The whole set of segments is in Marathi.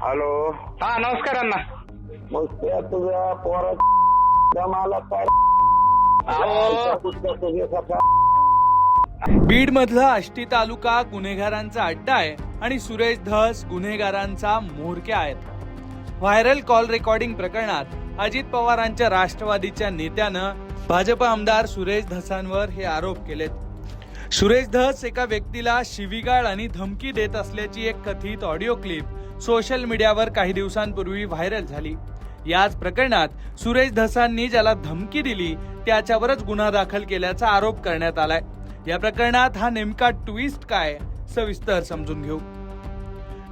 हॅलो. हा नमस्कार अण्णा. मग त्या तुझ्या पोरा मला काय बीड मधला आष्टी तालुका गुन्हेगारांचा अड्डा आहे आणि सुरेश धस गुन्हेगारांचा म्होरक्या आहेत. व्हायरल कॉल रेकॉर्डिंग प्रकरणात अजित पवारांच्या राष्ट्रवादीच्या नेत्यानं भाजप आमदार सुरेश धसांवर हे आरोप केलेत. सुरेश धस एका व्यक्तीला शिवीगाळ आणि धमकी देत असल्याची एक कथित ऑडिओ क्लिप सोशल मीडियावर काही दिवसांपूर्वी व्हायरल झाली. याच प्रकरणात सुरेश धसांनी ज्याला धमकी दिली त्याच्यावरच गुन्हा दाखल केल्याचा आरोप करण्यात आलाय. या प्रकरणात हा नेमका ट्विस्ट काय सविस्तर समजून घेऊ.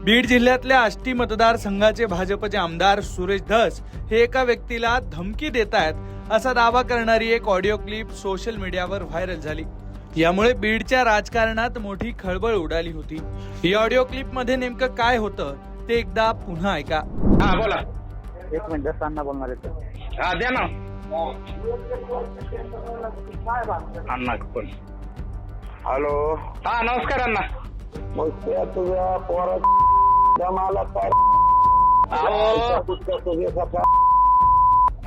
बीड जिल्ह्यातल्या आष्टी मतदारसंघाचे भाजपचे आमदार सुरेश धस हे एका व्यक्तीला धमकी देत आहेत असा दावा करणारी एक ऑडिओ क्लिप सोशल मीडियावर व्हायरल झाली. यामुळे बीडच्या राजकारणात मोठी खळबळ उडाली होती. ही ऑडिओ क्लिप मध्ये नेमकं काय होतं ते एकदा पुन्हा ऐका. हा बोला. एक मिनिट सांगा बोलणार आहे. हा द्या ना अण्णा कोण. हॅलो. हा नमस्कार अण्णा. मग त्या तुझ्या पोरा मला काय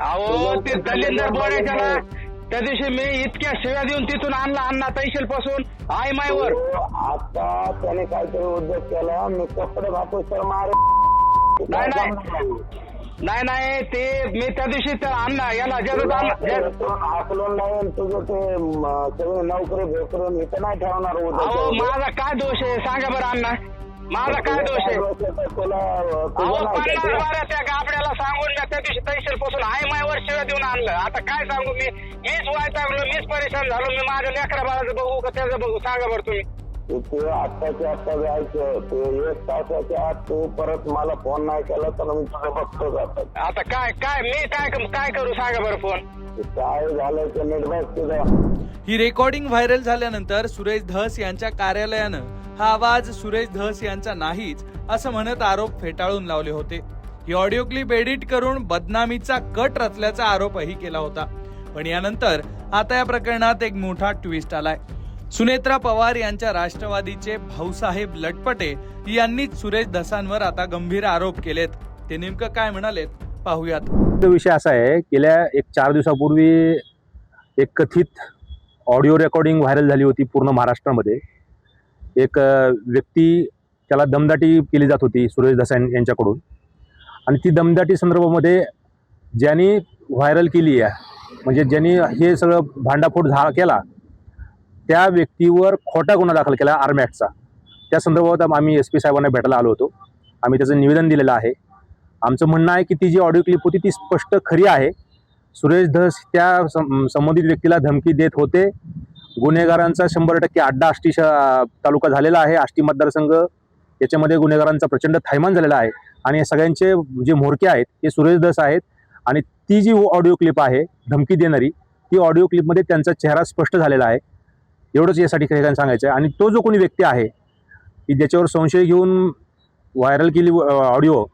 अहो ते दलिंदर बोलायच्या ना त्या दिवशी मी इतक्या शिव्या देऊन तिथून आणला अण्णा तैशील पासून आई मायवर. आता त्याने काहीतरी उद्योग केला. मी कपडे घातू तर मार नाही ते मी त्या दिवशी तर अण्णा याला हाकलून नाही तुझं ते सगळे नोकरी भेकरून इथं नाही ठेवणार. अहो माझा काय दोष आहे सांगा बरं अण्णा. माझा काय दोष आहे. अहो 50 बारा त्या गाबड्याला सांगून मी त्या दिवशी तैशील पासून आई मायवर शिव्या देऊन आणलं. आता काय सांगू मीच वैतागलो मीच परेशान झालो. मी माझ्या लेकरा बाळाचं बघू का त्याचं बघू सांगा बरं तुम्ही. ते आत्ताच्या आत्ता जायचं ते 1 तासाच्या आत तू परत मला फोन नाही केला तर मी तुझं बघतो जातात. आता काय मी काय करू सांगा बरं फोन. काय झालं ते नीट बघ तुझं. ही रेकॉर्डिंग व्हायरल झाल्यानंतर सुरेश धस यांच्या कार्यालयानं हा आवाज सुरेश धस यांचा नाहीच असं म्हणत आरोप फेटाळून लावले होते. ही ऑडिओ क्लिप एडिट करून बदनामीचा कट रचल्याचा आरोपही केला होता. पण यानंतर आता या प्रकरणात एक मोठा ट्विस्ट आलाय. सुनेत्रा पवार यांच्या राष्ट्रवादीचे भाऊसाहेब लटपटे यांनीच सुरेश धसांवर आता गंभीर आरोप केलेत. ते नेमकं काय म्हणालेत पाहूयात. विषय असा आहे, गेल्या 4 दिवसापूर्वी एक कथित ऑडिओ रेकॉर्डिंग व्हायरल झाली होती पूर्ण महाराष्ट्रामध्ये. एक व्यक्ती त्याला दमदाटी केली जात होती सुरेश धस यांच्याकडून आणि ती दमदाटी संदर्भामध्ये ज्यांनी व्हायरल केली आहे म्हणजे ज्यांनी हे सगळं भांडाफोड केला त्या व्यक्तीवर खोटा गुन्हा दाखल केला आर्म ॲक्टचा. त्या संदर्भात आम्ही SP साहेबांना भेटायला आलो होतो. आम्ही त्याचं निवेदन दिलेलं आहे. आमचं म्हणणं आहे की ती जी ऑडिओ क्लिप होती ती स्पष्ट खरी आहे. सुरेश धस त्या संबंधित व्यक्तीला धमकी देत होते. गुन्हेगारांचा 100% अड्डा आष्टी तालुका झालेला आहे. आष्टी मतदारसंघ याच्यामध्ये गुन्हेगारांचा प्रचंड थैमान झालेला आहे आणि या सगळ्यांचे जे म्होरके आहेत ते सुरेश धस आहेत. आणि ती जी ऑडिओ क्लिप आहे धमकी देणारी ती ऑडिओ क्लिपमध्ये त्यांचा चेहरा स्पष्ट झालेला आहे. एवढंच यासाठी काही सांगायचं आहे. आणि तो जो कोणी व्यक्ती आहे की ज्याच्यावर संशय घेऊन व्हायरल केली ऑडिओ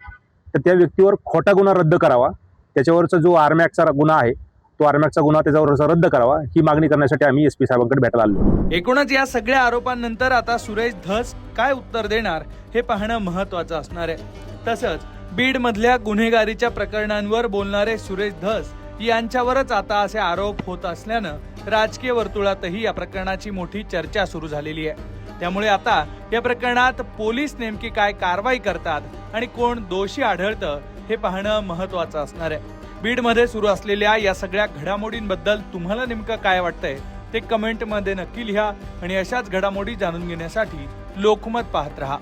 तर त्या व्यक्तीवर खोटा गुन्हा रद्द करावा. त्याच्यावरचा जो आर्म ॲक्टचा गुन्हा आहे तो आर्म ॲक्टचा गुन्हा त्याच्यावर रद्द करावा ही मागणी करण्यासाठी आम्ही SP साहेबांकडे भेटायला आलो. एकूणच या सगळ्या आरोपांनंतर आता सुरेश धस काय उत्तर देणार हे पाहणं महत्वाचं असणार आहे. तसंच बीड मधल्या गुन्हेगारीच्या प्रकरणांवर बोलणारे सुरेश धस यांच्यावरच आता असे आरोप होत असल्यानं राजकीय वर्तुळातही या प्रकरणाची मोठी चर्चा सुरू झालेली आहे. त्यामुळे आता या प्रकरणात पोलीस नेमकी काय कारवाई करतात आणि कोण दोषी आढळतं हे पाहणं महत्वाचं असणार आहे. बीडमध्ये सुरू असलेल्या या सगळ्या घडामोडींबद्दल तुम्हाला नेमकं काय वाटतंय ते कमेंटमध्ये नक्की लिहा आणि अशाच घडामोडी जाणून घेण्यासाठी लोकमत पाहत रहा.